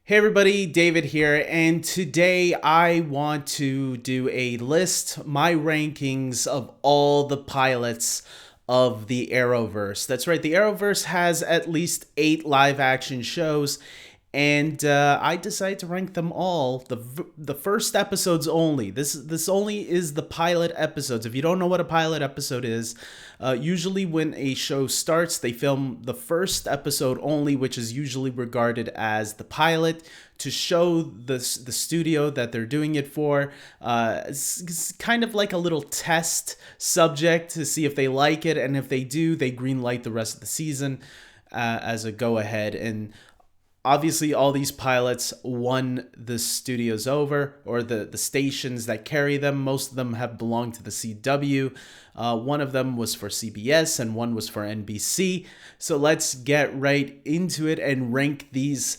Hey everybody, David here, and today I want to do a list, my rankings of all the pilots of the Arrowverse. That's right, the Arrowverse has at least 8 live action shows, and I decided to rank them all. The first episodes only. This only is the pilot episodes. If you don't know what a pilot episode is, usually when a show starts, they film the first episode only, which is usually regarded as the pilot to show the studio that they're doing it for. It's kind of like a little test subject to see if they like it, and if they do, they green light the rest of the season as a go ahead. And obviously all these pilots won the studios over, or the stations that carry them. Most of them have belonged to the CW. One of them was for CBS and one was for NBC. So let's get right into it and rank these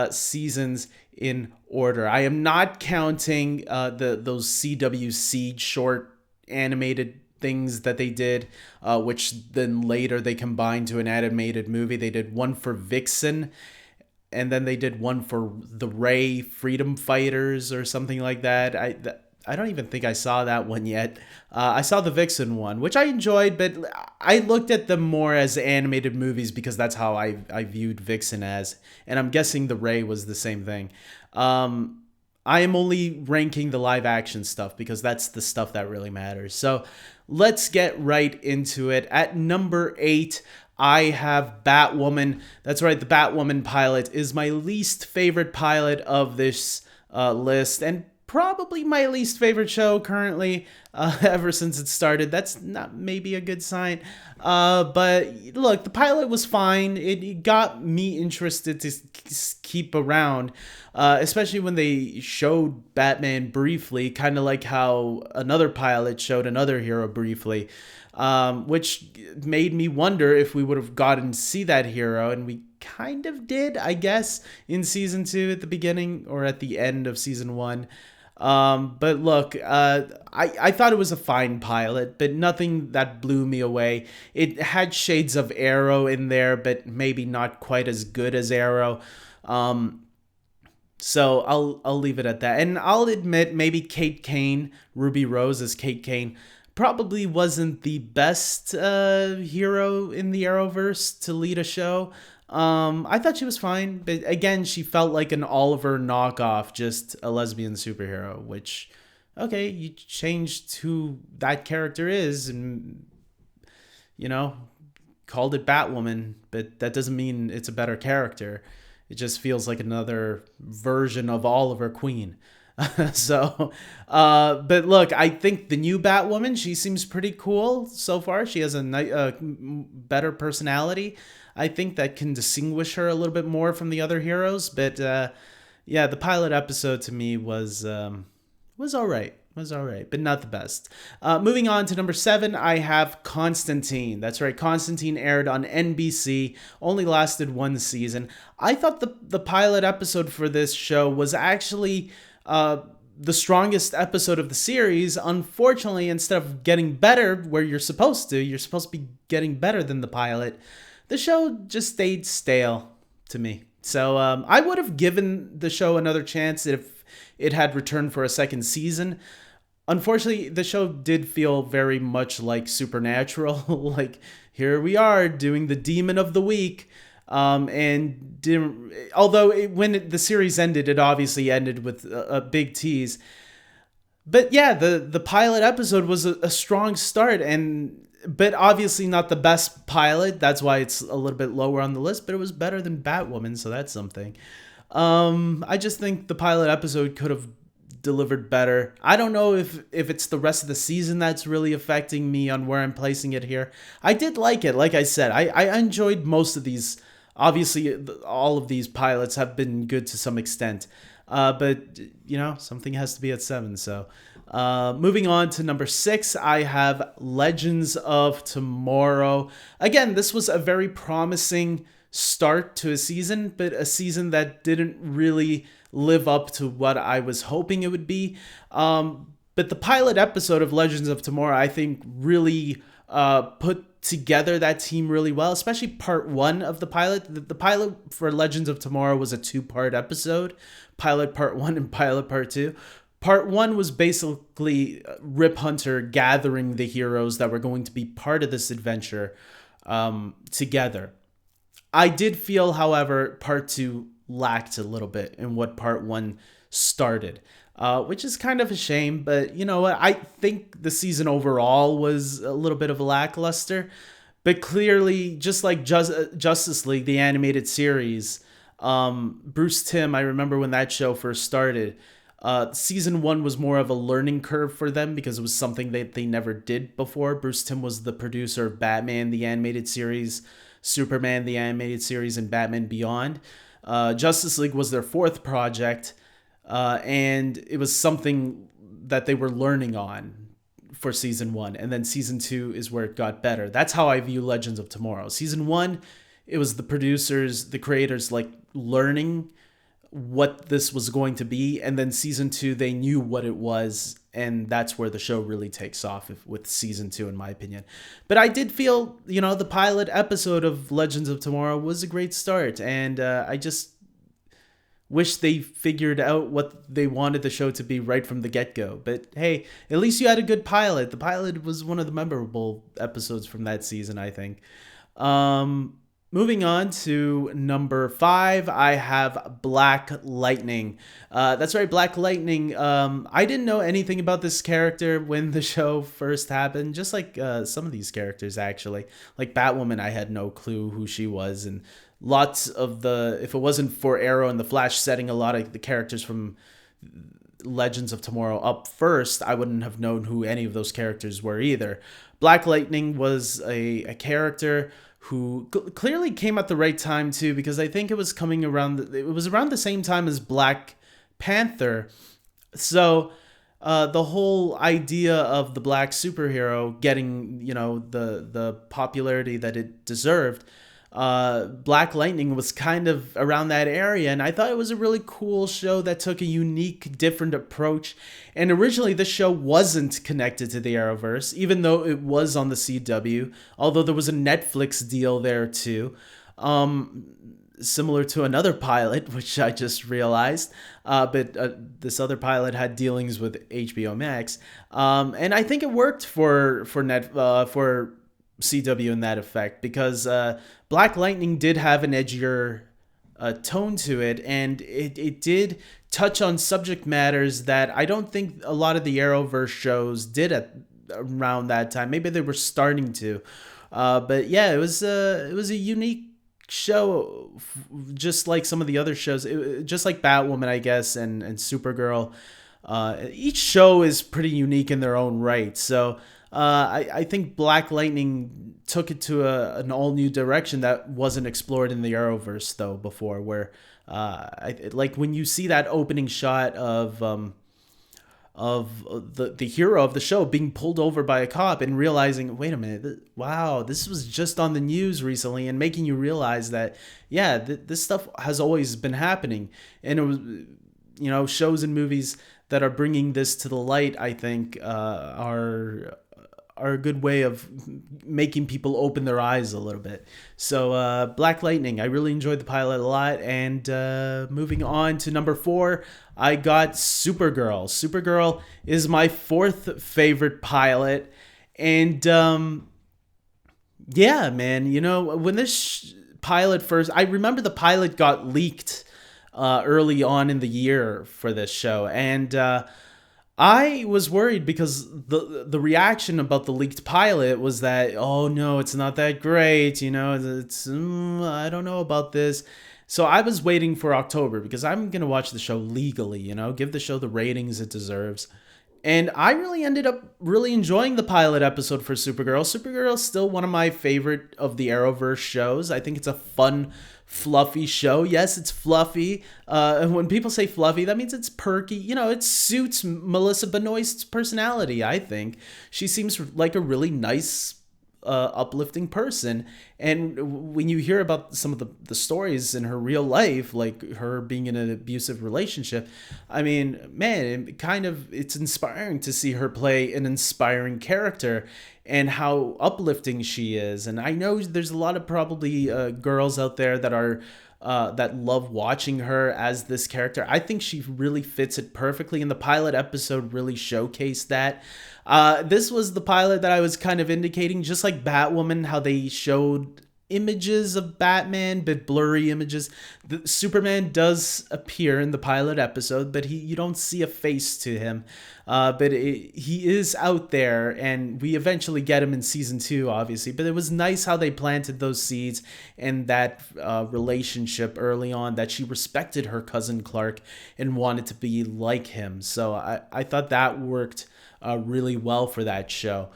seasons in order. I am not counting those CW Seed short animated things that they did, which then later they combined to an animated movie. They did one for Vixen, and then they did one for the Ray Freedom Fighters or something like that. I don't even think I saw that one yet. I saw the Vixen one, which I enjoyed, but I looked at them more as animated movies because that's how I viewed Vixen as. And I'm guessing the Ray was the same thing. I am only ranking the live action stuff because that's the stuff that really matters. So let's get right into it. At number 8, I have Batwoman. That's right, the Batwoman pilot is my least favorite pilot of this list, and probably my least favorite show currently, ever since it started. That's not maybe a good sign. But look, the pilot was fine. It got me interested to keep around, especially when they showed Batman briefly, kind of like how another pilot showed another hero briefly, which made me wonder if we would have gotten to see that hero, and we kind of did, I guess, in season 2 at the beginning or at the end of season 1. But look, I thought it was a fine pilot, but nothing that blew me away. It had shades of Arrow in there, but maybe not quite as good as Arrow. So I'll leave it at that. And I'll admit, maybe Kate Kane, Ruby Rose as Kate Kane, probably wasn't the best hero in the Arrowverse to lead a show. I thought she was fine, but again, she felt like an Oliver knockoff, just a lesbian superhero, which, okay, you changed who that character is and, called it Batwoman, but that doesn't mean it's a better character. It just feels like another version of Oliver Queen. But look, I think the new Batwoman, she seems pretty cool so far. She has a better personality, I think, that can distinguish her a little bit more from the other heroes. But yeah, the pilot episode to me was all right. But not the best. Moving on to number 7, I have Constantine. That's right, Constantine aired on NBC, only lasted 1 season. I thought the pilot episode for this show was actually the strongest episode of the series. Unfortunately, instead of getting better where you're supposed to be getting better than the pilot, the show just stayed stale to me. So I would have given the show another chance if it had returned for a second season. Unfortunately, the show did feel very much like Supernatural. Like, here we are doing the Demon of the Week. And didn't, although when the series ended, it obviously ended with a big tease. But yeah, the pilot episode was a strong start, but obviously not the best pilot. That's why it's a little bit lower on the list, but it was better than Batwoman, so that's something. I just think the pilot episode could have delivered better. I don't know if it's the rest of the season that's really affecting me on where I'm placing it here. I did like it. Like I said, I enjoyed most of these. Obviously, all of these pilots have been good to some extent. But, something has to be at 7. So moving on to number 6, I have Legends of Tomorrow. Again, this was a very promising start to a season, but a season that didn't really live up to what I was hoping it would be. But the pilot episode of Legends of Tomorrow, I think, really put together that team really well, especially part one of the pilot. The pilot for Legends of Tomorrow was a two-part episode, pilot part one and pilot part two. Part one was basically Rip Hunter gathering the heroes that were going to be part of this adventure together. I did feel, however, part two lacked a little bit in what part one started, which is kind of a shame. But you know what? I think the season overall was a little bit of a lackluster. But clearly, just like Justice League, the animated series, Bruce Timm, I remember when that show first started, season one was more of a learning curve for them because it was something that they never did before. Bruce Timm was the producer of Batman, the animated series, Superman, the animated series, and Batman Beyond. Justice League was their fourth project, and it was something that they were learning on for season one. And then season two is where it got better. That's how I view Legends of Tomorrow. Season one, it was the producers, the creators, like learning what this was going to be, and then season two they knew what it was, and that's where the show really takes off with season two, in my opinion. But I did feel, the pilot episode of Legends of Tomorrow was a great start, and I just wish they figured out what they wanted the show to be right from the get-go. But hey, at least you had a good pilot. The pilot was one of the memorable episodes from that season, I think. Moving on to number 5, I have Black Lightning. That's right, Black Lightning. I didn't know anything about this character when the show first happened, just like some of these characters, actually. Like Batwoman, I had no clue who she was, and lots of if it wasn't for Arrow and the Flash setting a lot of the characters from Legends of Tomorrow up first, I wouldn't have known who any of those characters were either. Black Lightning was a character who clearly came at the right time too, because I think it was around the same time as Black Panther. So the whole idea of the black superhero getting, the popularity that it deserved, Black Lightning was kind of around that area, and I thought it was a really cool show that took a unique, different approach. And originally, this show wasn't connected to the Arrowverse, even though it was on the CW, although there was a Netflix deal there too, similar to another pilot, which I just realized. But this other pilot had dealings with HBO Max, and I think it worked for CW in that effect, because Black Lightning did have an edgier tone to it, and it did touch on subject matters that I don't think a lot of the Arrowverse shows did around that time. Maybe they were starting to, but yeah, it was a unique show, just like some of the other shows, just like Batwoman, I guess, and Supergirl. Each show is pretty unique in their own right, so I think Black Lightning took it to an all-new direction that wasn't explored in the Arrowverse, though, before, where like when you see that opening shot of the hero of the show being pulled over by a cop and realizing, wait a minute, wow, this was just on the news recently, and making you realize that, yeah, this stuff has always been happening. And it was, shows and movies that are bringing this to the light, I think, are a good way of making people open their eyes a little bit. So Black Lightning, I really enjoyed the pilot a lot. And moving on to number 4, I got Supergirl. Supergirl is my 4th favorite pilot. And yeah, man, when this pilot first, I remember the pilot got leaked early on in the year for this show. And I was worried because the reaction about the leaked pilot was that, oh no, it's not that great, it's I don't know about this. So I was waiting for October because I'm going to watch the show legally, give the show the ratings it deserves. And I really ended up really enjoying the pilot episode for Supergirl. Supergirl is still one of my favorite of the Arrowverse shows. I think it's a fun, fluffy show. Yes, it's fluffy. And when people say fluffy, that means it's perky. It suits Melissa Benoist's personality, I think. She seems like a really nice, uplifting person. And when you hear about some of the stories in her real life, like her being in an abusive relationship, I mean, man, it's inspiring to see her play an inspiring character. and how uplifting she is. And I know there's a lot of probably girls out there that are that love watching her as this character. I think she really fits it perfectly, and the pilot episode really showcased that. This was the pilot that I was kind of indicating, just like Batwoman, how they showed images of Batman, but blurry images. The Superman does appear in the pilot episode, but you don't see a face to him. He is out there, and we eventually get him in season 2, obviously. But it was nice how they planted those seeds and that relationship early on, that she respected her cousin Clark and wanted to be like him. So I thought that worked really well for that show.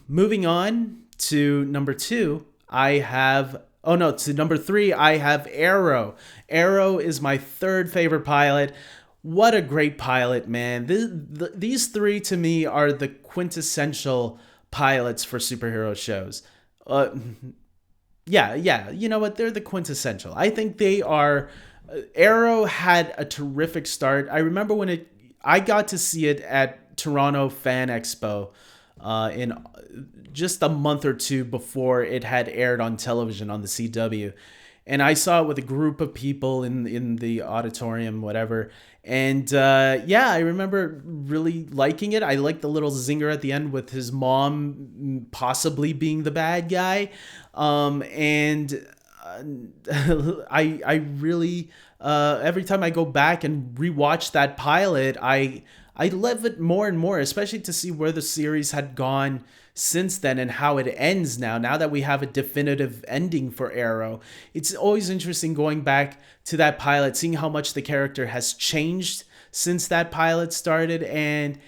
Moving on to number 2. To number 3, I have Arrow. Arrow is my third favorite pilot. What a great pilot, man. These 3 to me are the quintessential pilots for superhero shows. Yeah, you know what? They're the quintessential. I think they are. Arrow had a terrific start. I remember when I got to see it at Toronto Fan Expo in just a month or two before it had aired on television on the CW. And I saw it with a group of people in the auditorium, whatever. And I remember really liking it. I liked the little zinger at the end with his mom possibly being the bad guy. I really, every time I go back and rewatch that pilot, I love it more and more, especially to see where the series had gone since then and how it ends now that we have a definitive ending for Arrow. It's always interesting going back to that pilot, seeing how much the character has changed since that pilot started, and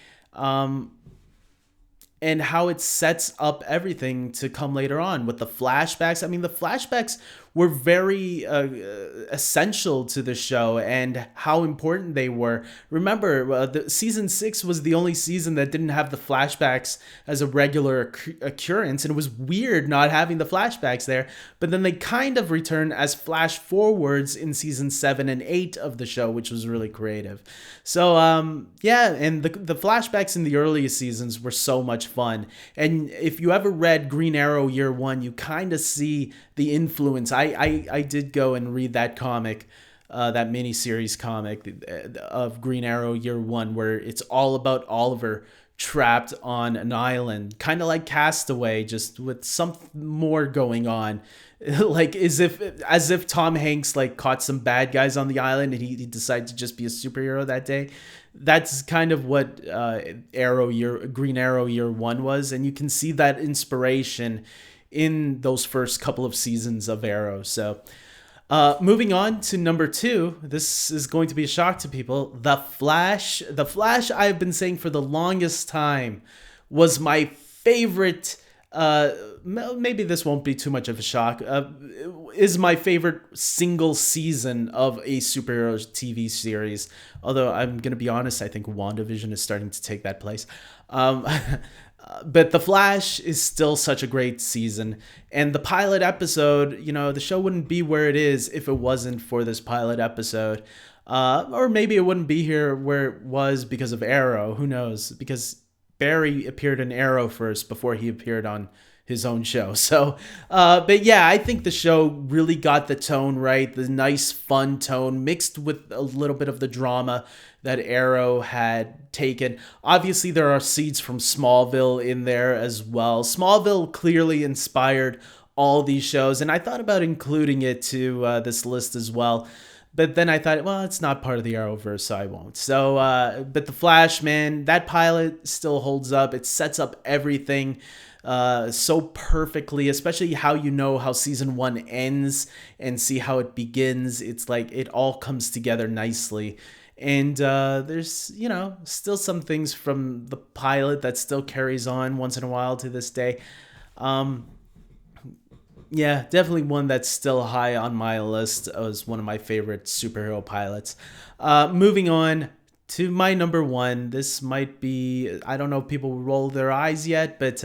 how it sets up everything to come later on with the flashbacks. I mean, the flashbacks were very essential to the show and how important they were. Remember, the season 6 was the only season that didn't have the flashbacks as a regular occurrence, and it was weird not having the flashbacks there. But then they kind of returned as flash forwards in season 7 and 8 of the show, which was really creative. So and the flashbacks in the earliest seasons were so much fun. And if you ever read Green Arrow Year 1, you kind of see the influence. I did go and read that comic, that miniseries comic of Green Arrow Year 1, where it's all about Oliver trapped on an island, kind of like Castaway, just with some more going on. Like as if Tom Hanks like caught some bad guys on the island and he decided to just be a superhero that day. That's kind of what Green Arrow Year 1 was, and you can see that inspiration in those first couple of seasons of Arrow. So moving on to number 2, this is going to be a shock to people. The Flash. The Flash, I've been saying for the longest time, was my favorite. Maybe this won't be too much of a shock. Is my favorite single season of a superhero TV series. Although I'm going to be honest, I think WandaVision is starting to take that place. But The Flash is still such a great season. And the pilot episode, the show wouldn't be where it is if it wasn't for this pilot episode. Or maybe it wouldn't be here where it was because of Arrow. Who knows? Because Barry appeared in Arrowverse before he appeared on his own show. So, but yeah, I think the show really got the tone right. The nice, fun tone mixed with a little bit of the drama that Arrow had taken. Obviously, there are seeds from Smallville in there as well. Smallville clearly inspired all these shows, and I thought about including it to this list as well. But then I thought, well, it's not part of the Arrowverse, so I won't. So, but The Flash, man, that pilot still holds up. It sets up everything so perfectly, especially how how season 1 ends and see how it begins. It's like it all comes together nicely. And there's, still some things from the pilot that still carries on once in a while to this day. Yeah, definitely one that's still high on my list as one of my favorite superhero pilots. Moving on to my number 1. This might be, I don't know if people will roll their eyes yet, but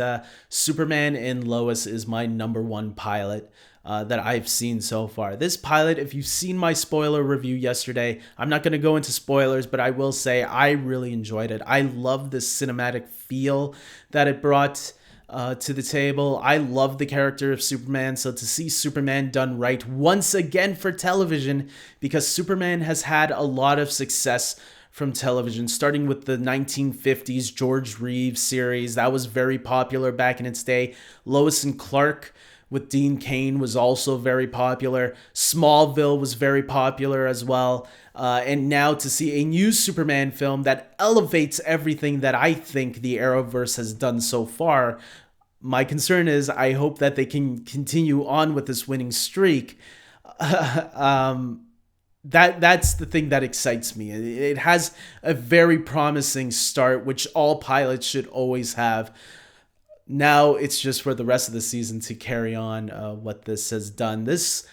Superman and Lois is my number 1 pilot that I've seen so far. This pilot, if you've seen my spoiler review yesterday, I'm not going to go into spoilers, but I will say I really enjoyed it. I love the cinematic feel that it brought. to the table. I love the character of Superman, so to see Superman done right once again for television, because Superman has had a lot of success from television, starting with the 1950s George Reeves series. That was very popular back in its day. Lois and Clark with Dean Cain was also very popular. Smallville was very popular as well. And now to see a new Superman film that elevates everything that I think the Arrowverse has done so far. My concern is I hope that they can continue on with this winning streak. That's the thing that excites me. It has a very promising start, which all pilots should always have. Now it's just for the rest of the season to carry on what this has done. This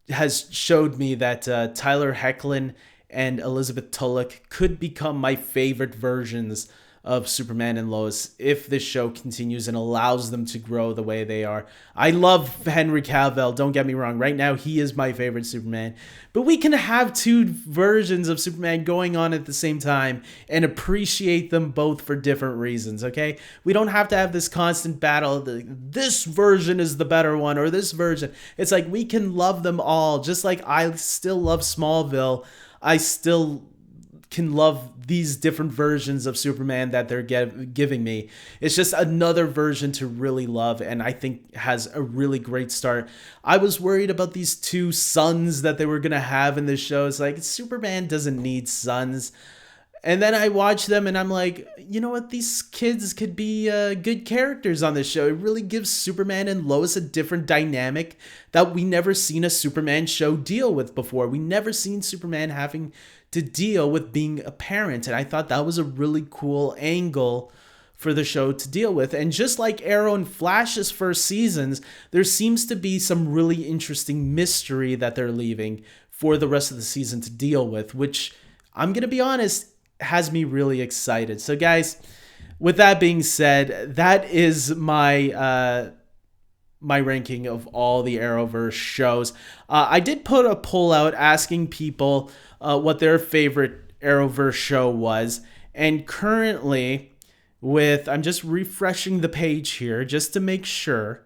has showed me that Tyler Hoechlin and Elizabeth Tulloch could become my favorite versions of Superman and Lois if this show continues and allows them to grow the way they are. I love Henry Cavill, don't get me wrong. Right now, he is my favorite Superman. But we can have two versions of Superman going on at the same time and appreciate them both for different reasons, okay? We don't have to have this constant battle. This version is the better one, or this version. It's like we can love them all. Just like I still love Smallville, I still can love these different versions of Superman that they're giving me. It's just another version to really love, and I think has a really great start. I was worried about these two sons that they were going to have in this show. It's like, Superman doesn't need sons. And then I watch them and I'm like, you know what? These kids could be good characters on this show. It really gives Superman and Lois a different dynamic that we never seen a Superman show deal with before. We never seen Superman having to deal with being a parent. And I thought that was a really cool angle for the show to deal with. And just like Arrow and Flash's first seasons, there seems to be some really interesting mystery that they're leaving for the rest of the season to deal with, which I'm going to be honest, has me really excited. So guys, with that being said, that is my my ranking of all the Arrowverse shows. I did put a poll out asking people what their favorite Arrowverse show was, and currently I'm just refreshing the page here just to make sure.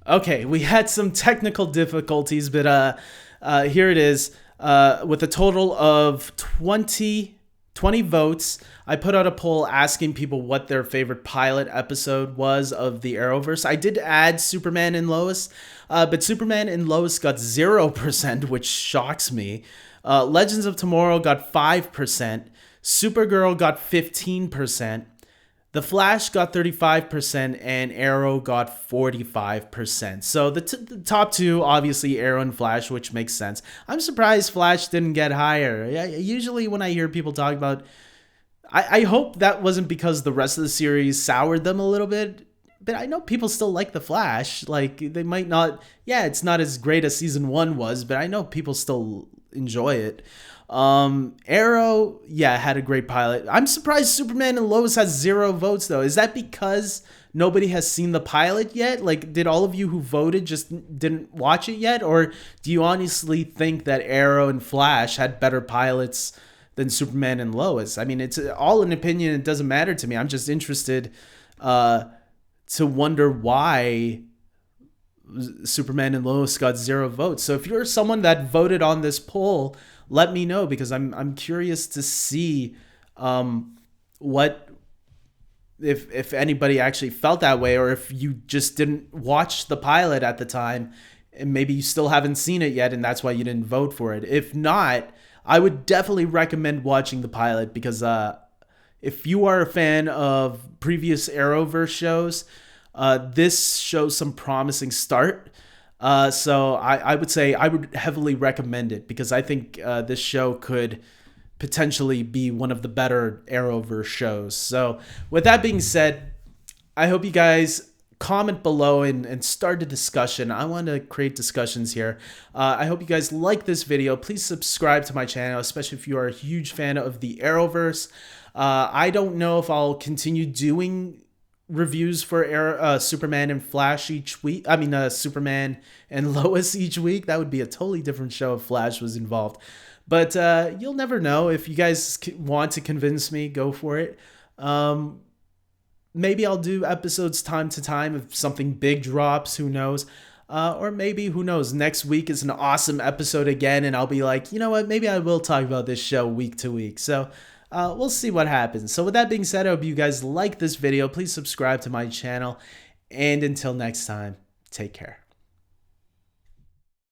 Okay, we had some technical difficulties, but here it is. With a total of 20 votes, I put out a poll asking people what their favorite pilot episode was of the Arrowverse. I did add Superman and Lois, but Superman and Lois got 0%, which shocks me. Legends of Tomorrow got 5%. Supergirl got 15%. The Flash got 35%, and Arrow got 45%. So the top two, obviously Arrow and Flash, which makes sense. I'm surprised Flash didn't get higher. Usually when I hear people talk about... I hope that wasn't because the rest of the series soured them a little bit, but I know people still like The Flash. Like, they might not... Yeah, it's not as great as season 1 was, but I know people still enjoy it. Arrow, yeah, had a great pilot. I'm surprised Superman and Lois has 0 votes though. Is that because nobody has seen the pilot yet? Like, did all of you who voted just didn't watch it yet? Or do you honestly think that Arrow and Flash had better pilots than Superman and Lois? I mean, it's all an opinion. It doesn't matter to me. I'm just interested to wonder why Superman and Lois got 0 votes. So if you're someone that voted on this poll, let me know, because I'm curious to see what if anybody actually felt that way, or if you just didn't watch the pilot at the time and maybe you still haven't seen it yet and that's why you didn't vote for it. If not, I would definitely recommend watching the pilot, because if you are a fan of previous Arrowverse shows, this shows some promising start. So I would say I would heavily recommend it, because I think this show could potentially be one of the better Arrowverse shows. So with that being said, I hope you guys comment below and start a discussion. I want to create discussions here. I hope you guys like this video. Please subscribe to my channel, especially if you are a huge fan of the Arrowverse. I don't know if I'll continue doing reviews for Superman and Flash each week. I mean, Superman and Lois each week. That would be a totally different show if Flash was involved. But you'll never know. If you guys want to convince me, go for it. maybe I'll do episodes time to time if something big drops, who knows. Or maybe, who knows, next week is an awesome episode again, and I'll be like, you know what, maybe I will talk about this show week to week. So we'll see what happens. So with that being said, I hope you guys like this video. Please subscribe to my channel. And until next time, take care.